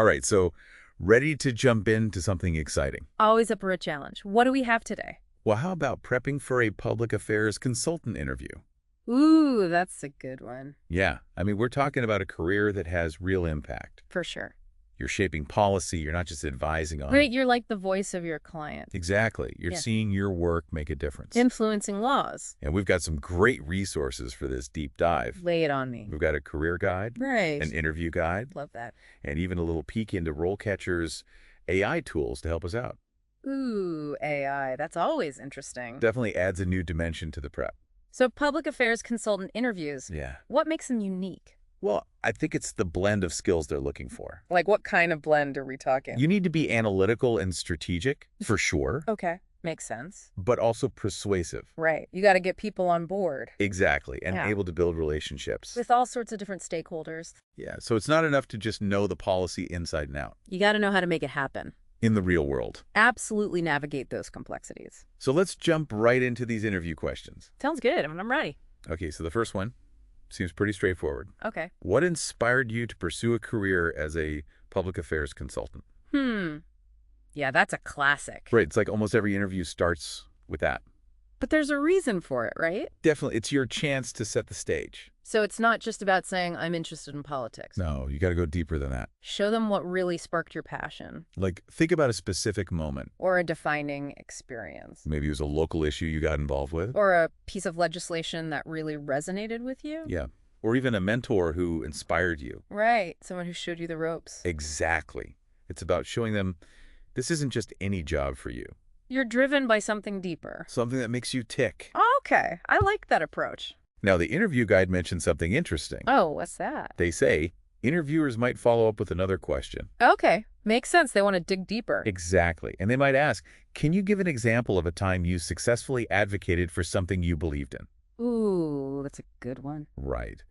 All right, so ready to jump into something exciting. Always up for a challenge. What do we have today? Well, how about prepping for a public affairs consultant interview? Ooh, that's a good one. Yeah, I mean, we're talking about a career that has real impact. For sure. You're shaping policy, you're not just advising on Right, it. you're like the voice of your client. Exactly. You're Yeah. seeing your work make a difference. Influencing laws. And we've got some great resources for this deep dive. Lay it on me. We've got a career guide, Right. an interview guide, Love that. and even a little peek into RoleCatcher's AI tools to help us out. Ooh, AI. That's always interesting. Definitely adds a new dimension to the prep. So public affairs consultant interviews. Yeah. What makes them unique? Well, I think it's the blend of skills they're looking for. Like what kind of blend are we talking? You need to be analytical and strategic, for sure, Okay. Makes sense. but also persuasive. Right. You got to get people on board Exactly, and Yeah. able to build relationships. with all sorts of different stakeholders. Yeah, so it's not enough to just know the policy inside and out You got to know how to make it happen. in the real world. Absolutely navigate those complexities. So let's jump right into these interview questions. Sounds good. I'm ready. Okay, so the first one seems pretty straightforward. Okay. What inspired you to pursue a career as a public affairs consultant? Yeah, that's a classic. Right, it's like almost every interview starts with that. But there's a reason for it, right? Definitely, it's your chance to set the stage. So it's not just about saying, I'm interested in politics. No, you got to go deeper than that. Show them what really sparked your passion Like, think about a specific moment. or a defining experience Maybe it was a local issue you got involved with. or a piece of legislation that really resonated with you. Yeah. Or even a mentor who inspired you. Right. Someone who showed you the ropes. Exactly. It's about showing them this isn't just any job for you. You're driven by something deeper. Something that makes you tick. Okay. I like that approach. Now, the interview guide mentioned something interesting. Oh, what's that? They say interviewers might follow up with another question. Okay. Makes sense. They want to dig deeper. Exactly. And they might ask, can you give an example of a time you successfully advocated for something you believed in? Ooh, that's a good one. Right.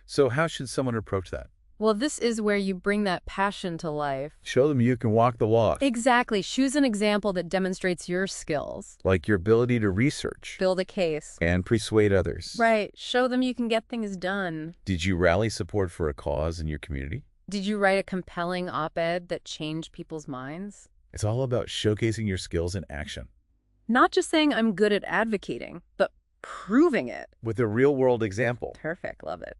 So how should someone approach that? Well, this is where you bring that passion to life. Show them you can walk the walk. Exactly. Choose an example that demonstrates your skills. Like your ability to research Build a case. and persuade others. Right. Show them you can get things done. Did you rally support for a cause in your community? Did you write a compelling op-ed that changed people's minds? It's all about showcasing your skills in action Not just saying I'm good at advocating, but proving it. with a real-world example. Perfect. Love it.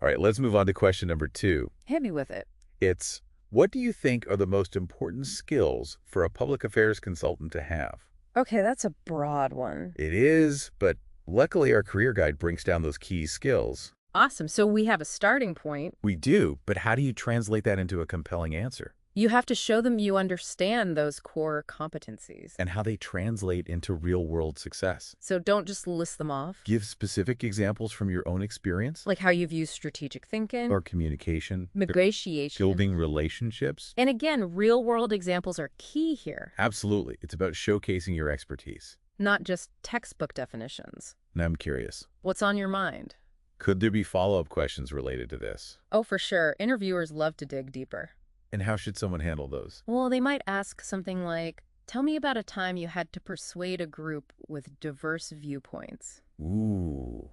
All right, let's move on to question number 2. Hit me with it. It's, what do you think are the most important skills for a public affairs consultant to have? Okay, that's a broad one. It is, but luckily our career guide brings down those key skills. Awesome. So we have a starting point. We do, but how do you translate that into a compelling answer? You have to show them you understand those core competencies. And how they translate into real-world success. So don't just list them off. Give specific examples from your own experience. Like how you've used strategic thinking, Or communication. negotiation. Building relationships. And again, real-world examples are key here, Absolutely. It's about showcasing your expertise. not just textbook definitions. Now I'm curious. What's on your mind? Could there be follow-up questions related to this? Oh, for sure. Interviewers love to dig deeper. And how should someone handle those? Well, they might ask something like, tell me about a time you had to persuade a group with diverse viewpoints. Ooh,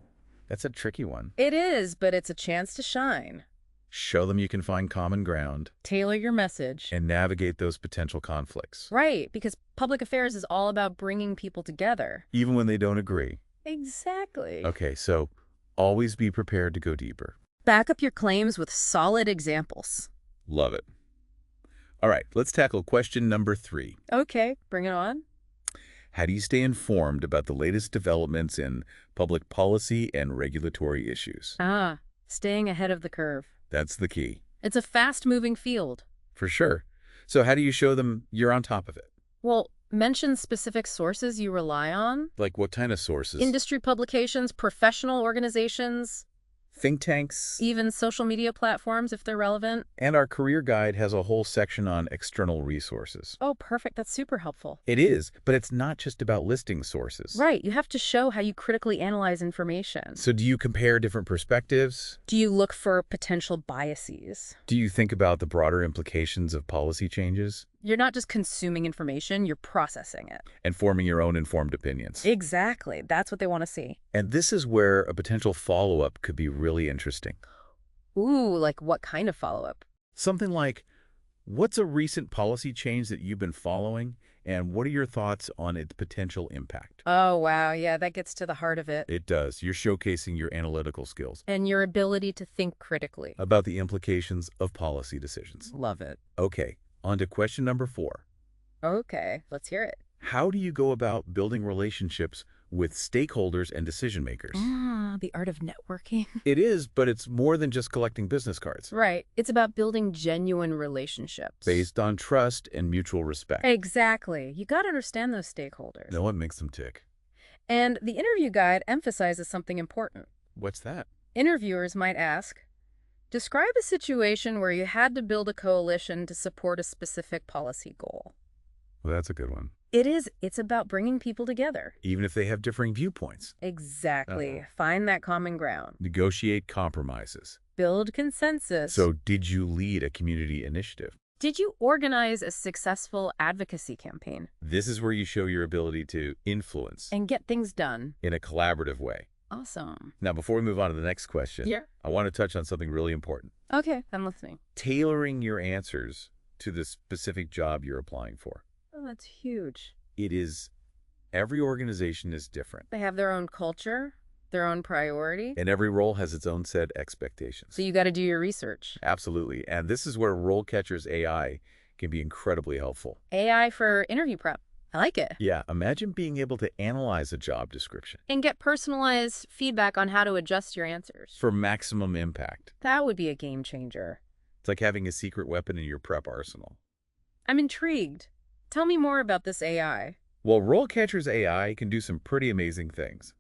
that's a tricky one. It is, but it's a chance to shine. Show them you can find common ground Tailor your message. and navigate those potential conflicts, Right, because public affairs is all about bringing people together. even when they don't agree. Exactly. Okay, so always be prepared to go deeper. Back up your claims with solid examples. Love it. All right, let's tackle question number 3. Okay, bring it on. How do you stay informed about the latest developments in public policy and regulatory issues? Staying ahead of the curve. That's the key. It's a fast-moving field. For sure. So how do you show them you're on top of it? Well, mention specific sources you rely on. Like what kind of sources? Industry publications, professional organizations, Think tanks. even social media platforms if they're relevant. And our career guide has a whole section on external resources. Oh, perfect. That's super helpful. It is, but it's not just about listing sources. Right. You have to show how you critically analyze information. So do you compare different perspectives? Do you look for potential biases? Do you think about the broader implications of policy changes? You're not just consuming information, you're processing it. And forming your own informed opinions. Exactly. That's what they want to see. And this is where a potential follow-up could be really interesting. Ooh, like what kind of follow-up? Something like, What's a recent policy change that you've been following, and what are your thoughts on its potential impact? Oh, wow. Yeah, that gets to the heart of it. It does. You're showcasing your analytical skills And your ability to think critically. about the implications of policy decisions. Love it. Okay, on to question number 4. Okay, let's hear it. How do you go about building relationships with stakeholders and decision makers? The art of networking. It is, but it's more than just collecting business cards. Right. It's about building genuine relationships. Based on trust and mutual respect. Exactly. You got to understand those stakeholders. No one makes them tick. And the interview guide emphasizes something important. What's that? Interviewers might ask, describe a situation where you had to build a coalition to support a specific policy goal. Well, that's a good one. It's about bringing people together. Even if they have differing viewpoints. Exactly. Find that common ground. Negotiate compromises. Build consensus. So, did you lead a community initiative? Did you organize a successful advocacy campaign? This is where you show your ability to influence And get things done. in a collaborative way. Awesome. Now, before we move on to the next question, Yeah. I want to touch on something really important. Okay, I'm listening. Tailoring your answers to the specific job you're applying for. Oh, that's huge. Every organization is different, They have their own culture, their own priority. and every role has its own set expectations. So you got to do your research. Absolutely. And this is where RoleCatcher's AI can be incredibly helpful. AI for interview prep. I like it. Yeah, imagine being able to analyze a job description And get personalized feedback on how to adjust your answers. for maximum impact. That would be a game changer. It's like having a secret weapon in your prep arsenal. I'm intrigued. Tell me more about this AI. Well, RoleCatcher's AI can do some pretty amazing things.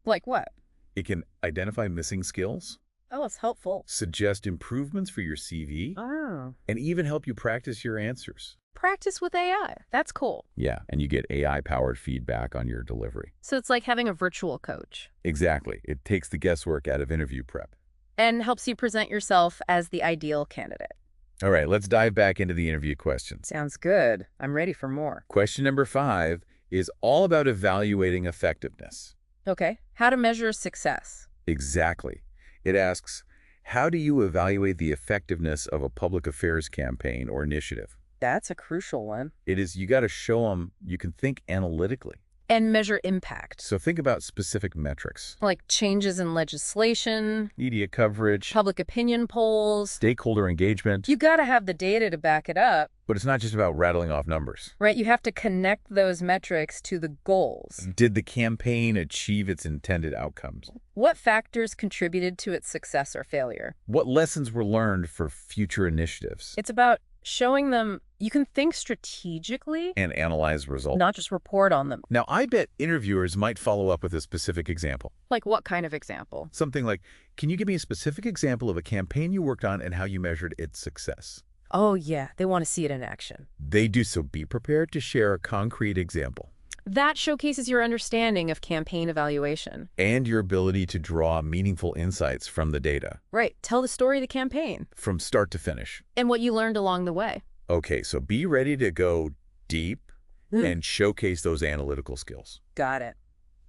Like what? It can identify missing skills, Oh, it's helpful. suggest improvements for your CV, Oh. and even help you practice your answers. Practice with AI. That's cool. Yeah, and you get AI-powered feedback on your delivery. So it's like having a virtual coach. Exactly. It takes the guesswork out of interview prep. And helps you present yourself as the ideal candidate. All right, let's dive back into the interview questions. Sounds good. I'm ready for more. Question number 5 is all about evaluating effectiveness. Okay. How to measure success. Exactly. It asks, how do you evaluate the effectiveness of a public affairs campaign or initiative? That's a crucial one. It is, you got to show them you can think analytically. And measure impact. So think about specific metrics. Like changes in legislation, Media coverage, public opinion polls. stakeholder engagement. You got to have the data to back it up, But it's not just about rattling off numbers. right? You have to connect those metrics to the goals. Did the campaign achieve its intended outcomes? What factors contributed to its success or failure? What lessons were learned for future initiatives? It's about showing them you can think strategically, And analyze results. not just report on them. Now, I bet interviewers might follow up with a specific example. Like what kind of example? Something like, can you give me a specific example of a campaign you worked on and how you measured its success? Oh, yeah, they want to see it in action. They do, so be prepared to share a concrete example. That showcases your understanding of campaign evaluation. And your ability to draw meaningful insights from the data, Right, tell the story of the campaign from start to finish. and what you learned along the way. Okay, so be ready to go deep and showcase those analytical skills. Got it.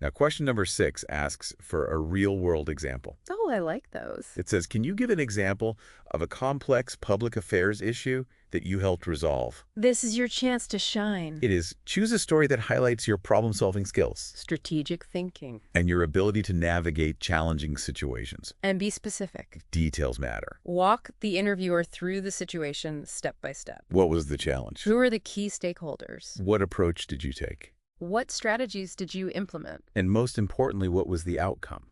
Now, question number 6 asks for a real-world example. Oh, I like those. It says, can you give an example of a complex public affairs issue that you helped resolve? This is your chance to shine. It is, choose a story that highlights your problem-solving skills Strategic thinking. and your ability to navigate challenging situations. And be specific. Details matter. Walk the interviewer through the situation step by step. What was the challenge? Who are the key stakeholders? What approach did you take? What strategies did you implement? And most importantly, what was the outcome?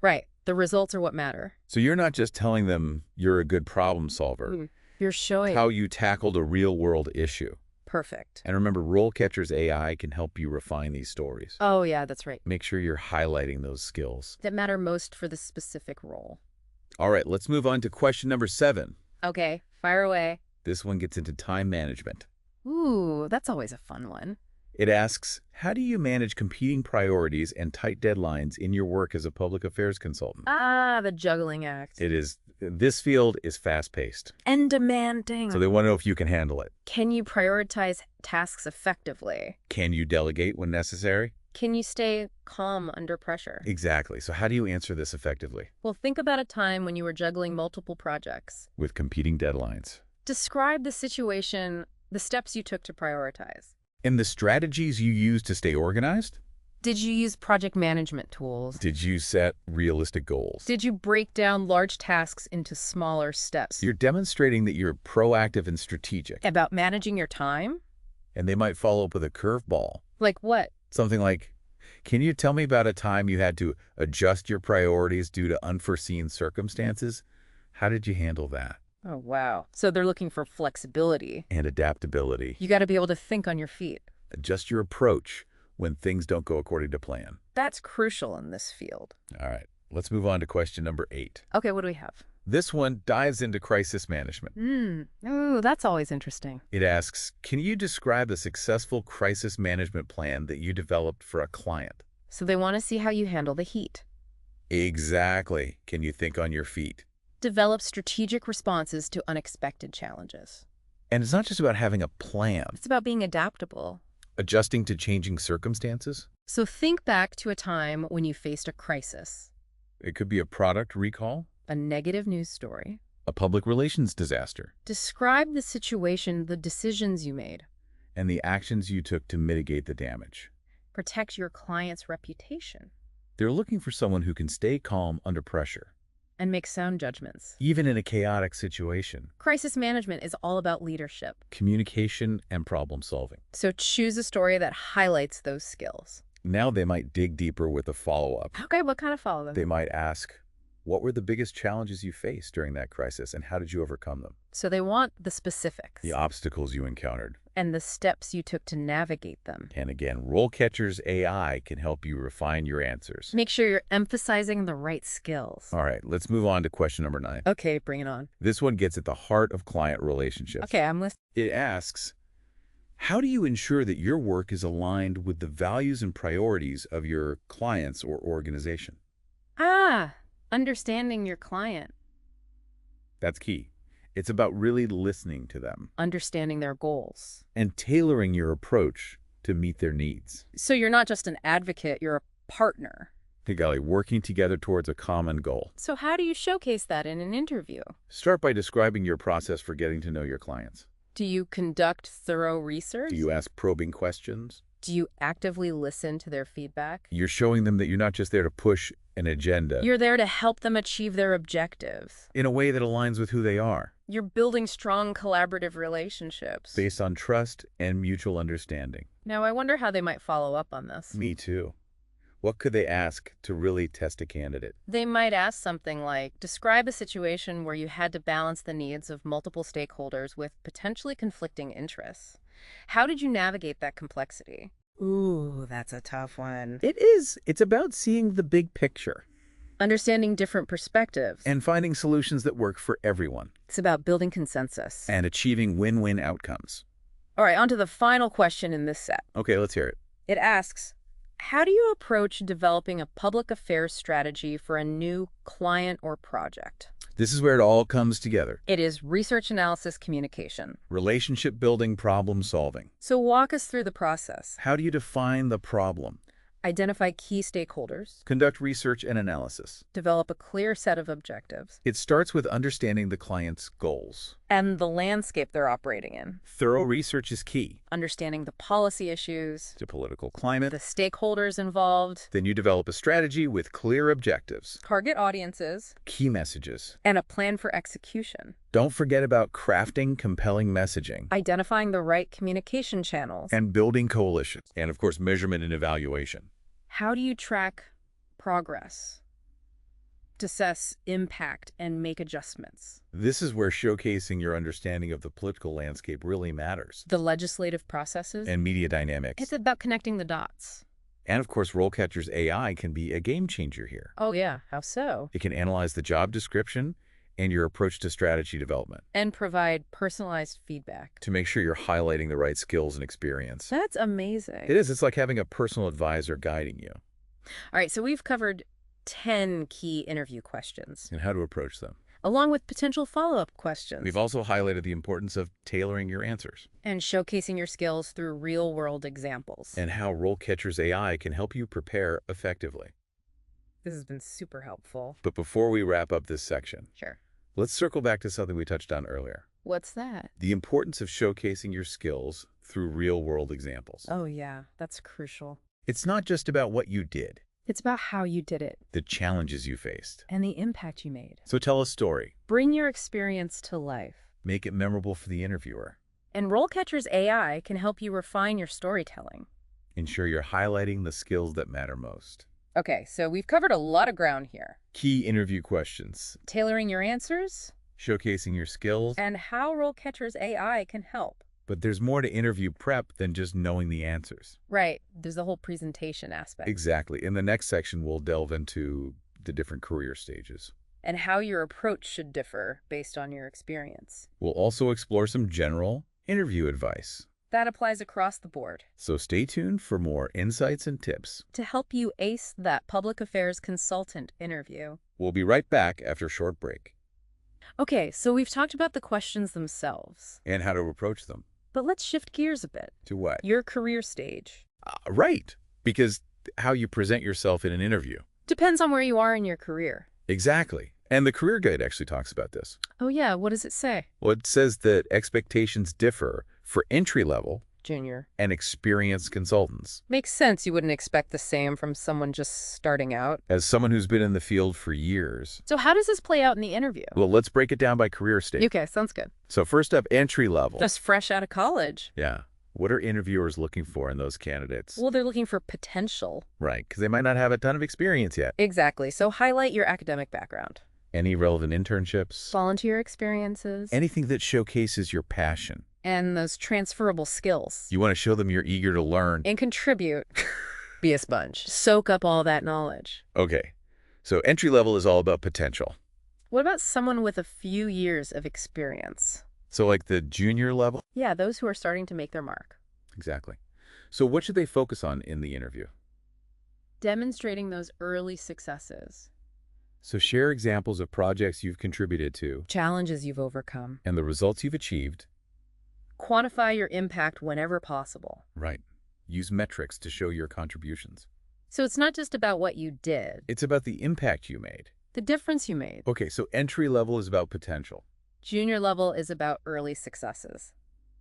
Right. The results are what matter. So you're not just telling them you're a good problem solver, You're showing. how you tackled a real-world issue. Perfect. And remember, RoleCatcher's AI can help you refine these stories. Oh, yeah, that's right. Make sure you're highlighting those skills. That matter most for the specific role. All right, let's move on to question number 7. Okay, fire away. This one gets into time management. Ooh, that's always a fun one. It asks, how do you manage competing priorities and tight deadlines in your work as a public affairs consultant? Ah, the juggling act. This field is fast-paced, And demanding. so they want to know if you can handle it. Can you prioritize tasks effectively? Can you delegate when necessary? Can you stay calm under pressure? Exactly. So how do you answer this effectively? Well, think about a time when you were juggling multiple projects. With competing deadlines. Describe the situation, the steps you took to prioritize. And the strategies you use to stay organized? Did you use project management tools? Did you set realistic goals? Did you break down large tasks into smaller steps? You're demonstrating that you're proactive and strategic. About managing your time? And they might follow up with a curveball. Like what? Something like, can you tell me about a time you had to adjust your priorities due to unforeseen circumstances? How did you handle that? Oh, wow. So they're looking for flexibility. And adaptability. You got to be able to think on your feet. Adjust your approach when things don't go according to plan. That's crucial in this field. All right, let's move on to question number 8. Okay, what do we have? This one dives into crisis management. Ooh, that's always interesting. It asks, can you describe a successful crisis management plan that you developed for a client? So they want to see how you handle the heat. Exactly. Can you think on your feet? Develop strategic responses to unexpected challenges. And it's not just about having a plan. It's about being adaptable. Adjusting to changing circumstances? So think back to a time when you faced a crisis, It could be a product recall, a negative news story. a public relations disaster, Describe the situation, the decisions you made. and the actions you took to mitigate the damage. Protect your client's reputation They're looking for someone who can stay calm under pressure, and make sound judgments. even in a chaotic situation. Crisis management is all about leadership. Communication and problem solving. So choose a story that highlights those skills. Now they might dig deeper with a follow-up. Okay, what kind of follow-up? They might ask, what were the biggest challenges you faced during that crisis and how did you overcome them? So they want the specifics The obstacles you encountered. and the steps you took to navigate them. And again, RoleCatcher's AI can help you refine your answers. Make sure you're emphasizing the right skills. All right, let's move on to question number 9. Okay, bring it on. This one gets at the heart of client relationships. Okay, I'm listening. It asks, how do you ensure that your work is aligned with the values and priorities of your clients or organization? Understanding your client. That's key. It's about really listening to them Understanding their goals. and tailoring your approach to meet their needs. So you're not just an advocate, you're a partner. Hey, golly, working together towards a common goal. So how do you showcase that in an interview? Start by describing your process for getting to know your clients. Do you conduct thorough research? Do you ask probing questions? Do you actively listen to their feedback? You're showing them that you're not just there to push an agenda You're there to help them achieve their objectives. in a way that aligns with who they are, You're building strong collaborative relationships. based on trust and mutual understanding. Now, I wonder how they might follow up on this. Me too. What could they ask to really test a candidate? They might ask something like, describe a situation where you had to balance the needs of multiple stakeholders with potentially conflicting interests. How did you navigate that complexity? Ooh, that's a tough one. It is. It's about seeing the big picture Understanding different perspectives. and finding solutions that work for everyone It's about building consensus. and achieving win-win outcomes. All right, on to the final question in this set. Okay, let's hear it. It asks, how do you approach developing a public affairs strategy for a new client or project? This is where it all comes together. It is research analysis communication. Relationship building, problem solving. So walk us through the process. How do you define the problem? Identify key stakeholders. Conduct research and analysis. Develop a clear set of objectives. It starts with understanding the client's goals. And the landscape they're operating in. Thorough research is key. Understanding the policy issues, To political climate. the stakeholders involved, Then you develop a strategy with clear objectives, target audiences, key messages. and a plan for execution. Don't forget about crafting compelling messaging Identifying the right communication channels. and building coalitions. And of course, measurement and evaluation. How do you track progress, assess impact, and make adjustments? This is where showcasing your understanding of the political landscape really matters. The legislative processes? And media dynamics. It's about connecting the dots. And of course, RoleCatcher's AI can be a game changer here. Oh yeah, how so? It can analyze the job description and your approach to strategy development And provide personalized feedback. to make sure you're highlighting the right skills and experience. That's amazing. It is. It's like having a personal advisor guiding you All right, so we've covered 10 key interview questions, and how to approach them. along with potential follow-up questions. We've also highlighted the importance of tailoring your answers And showcasing your skills through real-world examples. and how RoleCatcher's AI can help you prepare effectively. This has been super helpful. But before we wrap up this section, Sure. let's circle back to something we touched on earlier. What's that? The importance of showcasing your skills through real-world examples. Oh, yeah, that's crucial. It's not just about what you did, It's about how you did it the challenges you faced. and the impact you made. So tell a story. Bring your experience to life. Make it memorable for the interviewer. And RoleCatcher's AI can help you refine your storytelling. Ensure you're highlighting the skills that matter most. Okay, so we've covered a lot of ground here. Key interview questions. Tailoring your answers Showcasing your skills. and how RoleCatcher's AI can help. But there's more to interview prep than just knowing the answers. Right, there's the whole presentation aspect. Exactly. In the next section, we'll delve into the different career stages. And how your approach should differ based on your experience. We'll also explore some general interview advice. That applies across the board. So stay tuned for more insights and tips. To help you ace that public affairs consultant interview. We'll be right back after a short break. Okay, so we've talked about the questions themselves. And how to approach them. But let's shift gears a bit. To what? Your career stage. Right. Because how you present yourself in an interview. Depends on where you are in your career. Exactly. And the career guide actually talks about this. Oh yeah, what does it say? Well, it says that expectations differ for entry-level Junior. and experienced consultants. Makes sense you wouldn't expect the same from someone just starting out. As someone who's been in the field for years. So how does this play out in the interview? Well, let's break it down by career stage. Okay, sounds good. So first up, entry-level. Just fresh out of college. Yeah. What are interviewers looking for in those candidates? Well, they're looking for potential. Right, because they might not have a ton of experience yet. Exactly. So highlight your academic background. Any relevant internships? Volunteer experiences. Anything that showcases your passion. And those transferable skills. You want to show them you're eager to learn. And contribute. Be a sponge. Soak up all that knowledge. Okay, so entry-level is all about potential. What about someone with a few years of experience? So like the junior level? Yeah, those who are starting to make their mark. Exactly. So what should they focus on in the interview? Demonstrating those early successes. So share examples of projects you've contributed to Challenges you've overcome. and the results you've achieved. Quantify your impact whenever possible. Right. Use metrics to show your contributions. So it's not just about what you did, It's about the impact you made. the difference you made. Okay, so entry level is about potential. Junior level is about early successes.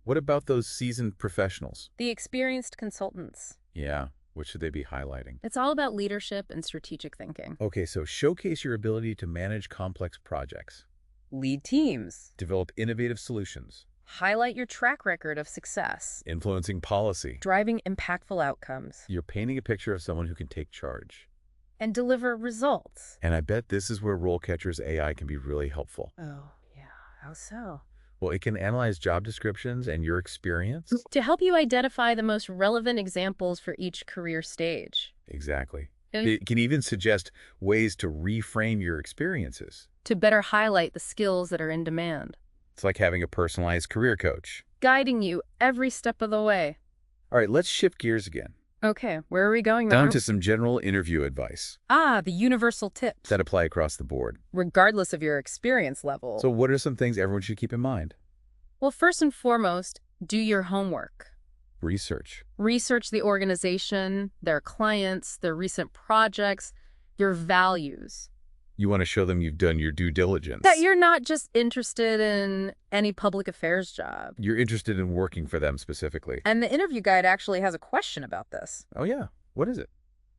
What about those seasoned professionals? The experienced consultants. Yeah, what should they be highlighting? It's all about leadership and strategic thinking. Okay, so showcase your ability to manage complex projects. Lead teams. Develop innovative solutions. Highlight your track record of success. Influencing policy. Driving impactful outcomes. You're painting a picture of someone who can take charge. And deliver results. And I bet this is where RoleCatcher's AI can be really helpful. Oh, yeah. How so? Well, it can analyze job descriptions and your experience. To help you identify the most relevant examples for each career stage. Exactly. And It can even suggest ways to reframe your experiences. to better highlight the skills that are in demand. It's like having a personalized career coach. Guiding you every step of the way. All right, let's shift gears again. Okay, where are we going now? Down to some general interview advice The universal tips. that apply across the board. Regardless of your experience level. So what are some things everyone should keep in mind? Well, first and foremost, do your homework. Research. Research the organization, their clients, their recent projects, your values. You want to show them you've done your due diligence. That you're not just interested in any public affairs job. You're interested in working for them specifically. And the interview guide actually has a question about this. Oh, yeah. What is it?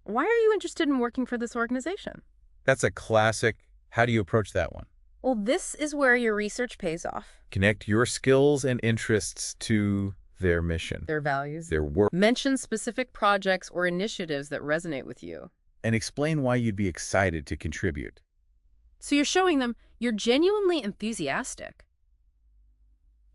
Why are you interested in working for this organization? That's a classic. How do you approach that one? Well, this is where your research pays off. Connect your skills and interests to their mission, Their values. their work, Mention specific projects or initiatives that resonate with you. and explain why you'd be excited to contribute. So you're showing them you're genuinely enthusiastic.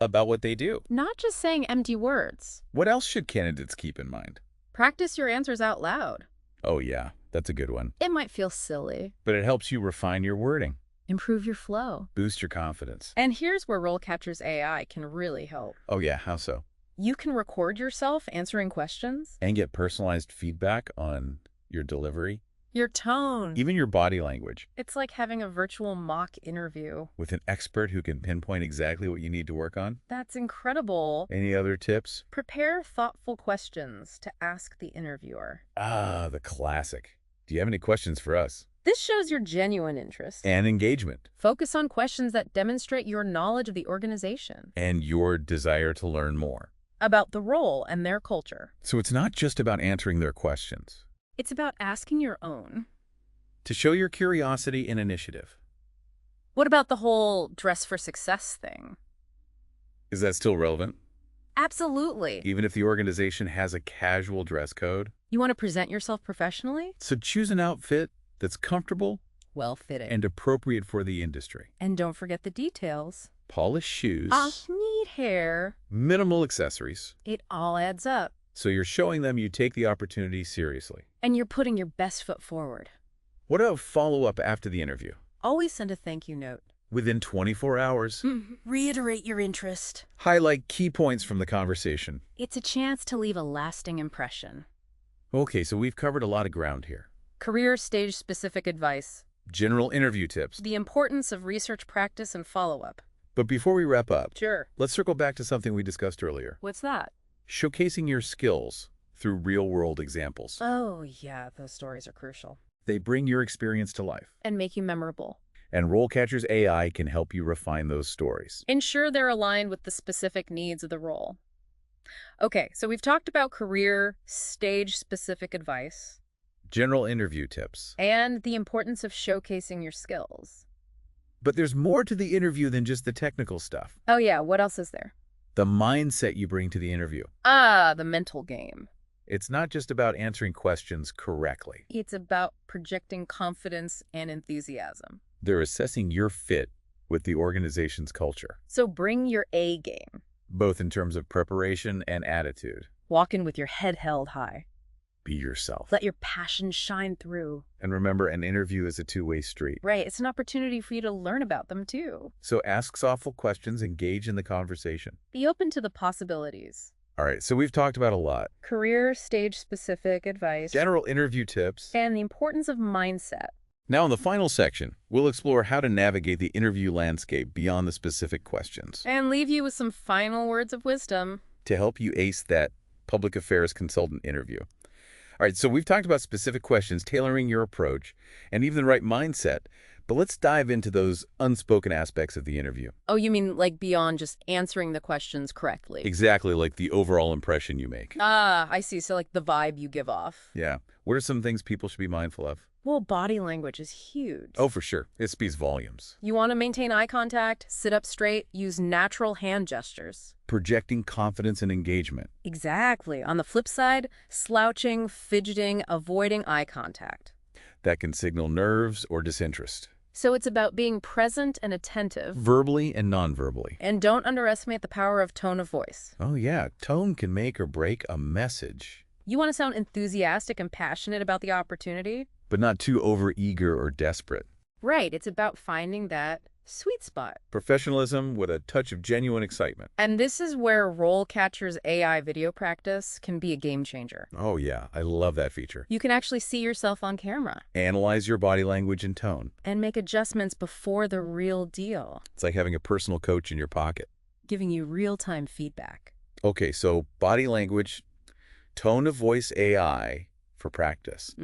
About what they do. Not just saying empty words. What else should candidates keep in mind? Practice your answers out loud. Oh, yeah. That's a good one. It might feel silly. But it helps you refine your wording, Improve your flow. boost your confidence. And here's where RoleCatcher's AI can really help. Oh, yeah. How so? You can record yourself answering questions. And get personalized feedback on your delivery, Your tone. even your body language, It's like having a virtual mock interview. with an expert who can pinpoint exactly what you need to work on. That's incredible. Any other tips? Prepare thoughtful questions to ask the interviewer. The classic. Do you have any questions for us? This shows your genuine interest. And engagement. Focus on questions that demonstrate your knowledge of the organization, And your desire to learn more. about the role and their culture. So it's not just about answering their questions. It's about asking your own. To show your curiosity and initiative. What about the whole dress for success thing? Is that still relevant? Absolutely. Even if the organization has a casual dress code? You want to present yourself professionally? So choose an outfit that's comfortable Well-fitting. and appropriate for the industry. And don't forget the details. Polished shoes, Neat hair. minimal accessories. It all adds up. So you're showing them you take the opportunity seriously. And you're putting your best foot forward. What about follow-up after the interview? Always send a thank you note. Within 24 hours, Reiterate your interest. highlight key points from the conversation. It's a chance to leave a lasting impression. Okay, so we've covered a lot of ground here. Career stage-specific advice. General interview tips. The importance of research practice and follow-up. But before we wrap up, Sure. let's circle back to something we discussed earlier. What's that? Showcasing your skills through real-world examples. Oh, yeah, those stories are crucial. They bring your experience to life. And make you memorable. And RoleCatcher's AI can help you refine those stories. Ensure they're aligned with the specific needs of the role. Okay, so we've talked about career stage-specific advice General interview tips. and the importance of showcasing your skills. But there's more to the interview than just the technical stuff. Oh yeah, what else is there? The mindset you bring to the interview. The mental game. It's not just about answering questions correctly. It's about projecting confidence and enthusiasm. They're assessing your fit with the organization's culture, So bring your A game. both in terms of preparation and attitude. Walk in with your head held high. Be yourself. Let your passion shine through. And remember, an interview is a two-way street. Right, it's an opportunity for you to learn about them too. So ask thoughtful questions, engage in the conversation. Be open to the possibilities. All right, so we've talked about a lot. Career stage-specific advice. General interview tips. And the importance of mindset. Now in the final section, we'll explore how to navigate the interview landscape beyond the specific questions And leave you with some final words of wisdom. to help you ace that public affairs consultant interview. All right, so we've talked about specific questions, tailoring your approach, and even the right mindset. But let's dive into those unspoken aspects of the interview. Oh, you mean like beyond just answering the questions correctly? Exactly, like the overall impression you make. I see. So like the vibe you give off. Yeah. What are some things people should be mindful of? Well, body language is huge. Oh, for sure. It speaks volumes. You want to maintain eye contact, sit up straight, use natural hand gestures. Projecting confidence and engagement. Exactly. On the flip side, slouching, fidgeting, avoiding eye contact. That can signal nerves or disinterest. So it's about being present and attentive. Verbally and non-verbally. And don't underestimate the power of tone of voice. Oh yeah, tone can make or break a message. You want to sound enthusiastic and passionate about the opportunity? But not too over-eager or desperate. Right. It's about finding that sweet spot. Professionalism with a touch of genuine excitement. And this is where RoleCatcher's AI video practice can be a game changer. Oh yeah, I love that feature. You can actually see yourself on camera Analyze your body language and tone. and make adjustments before the real deal, It's like having a personal coach in your pocket. giving you real-time feedback. Okay, so body language, tone of voice AI for practice.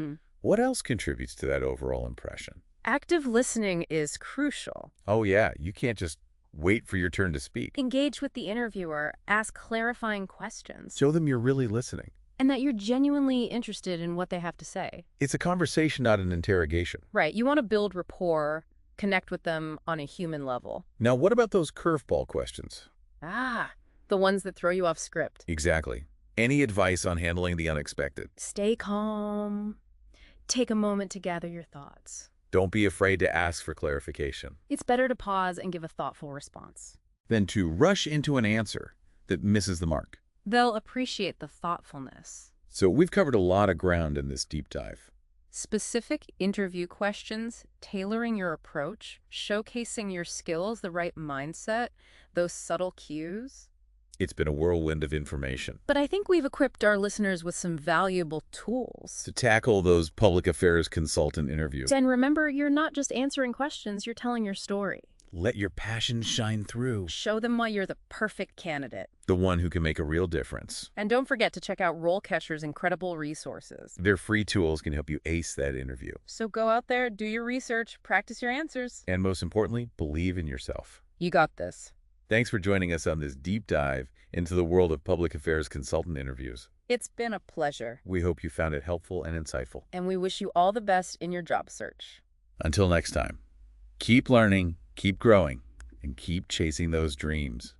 What else contributes to that overall impression? Active listening is crucial. Oh yeah, you can't just wait for your turn to speak. Engage with the interviewer, ask clarifying questions, Show them you're really listening. and that you're genuinely interested in what they have to say. It's a conversation, not an interrogation. Right, you want to build rapport, connect with them on a human level. Now, what about those curveball questions? The ones that throw you off script. Exactly. Any advice on handling the unexpected? Stay calm. Take a moment to gather your thoughts. Don't be afraid to ask for clarification. It's better to pause and give a thoughtful response. Than to rush into an answer that misses the mark. They'll appreciate the thoughtfulness. So we've covered a lot of ground in this deep dive. Specific interview questions, tailoring your approach, showcasing your skills, the right mindset, those subtle cues. It's been a whirlwind of information. But I think we've equipped our listeners with some valuable tools. To tackle those public affairs consultant interviews. And remember, you're not just answering questions, you're telling your story. Let your passion shine through. Show them why you're the perfect candidate. The one who can make a real difference. And don't forget to check out RoleCatcher's incredible resources. Their free tools can help you ace that interview. So go out there, do your research, practice your answers. And most importantly, believe in yourself. You got this. Thanks for joining us on this deep dive into the world of public affairs consultant interviews. It's been a pleasure. We hope you found it helpful and insightful. And we wish you all the best in your job search. Until next time, keep learning, keep growing, and keep chasing those dreams.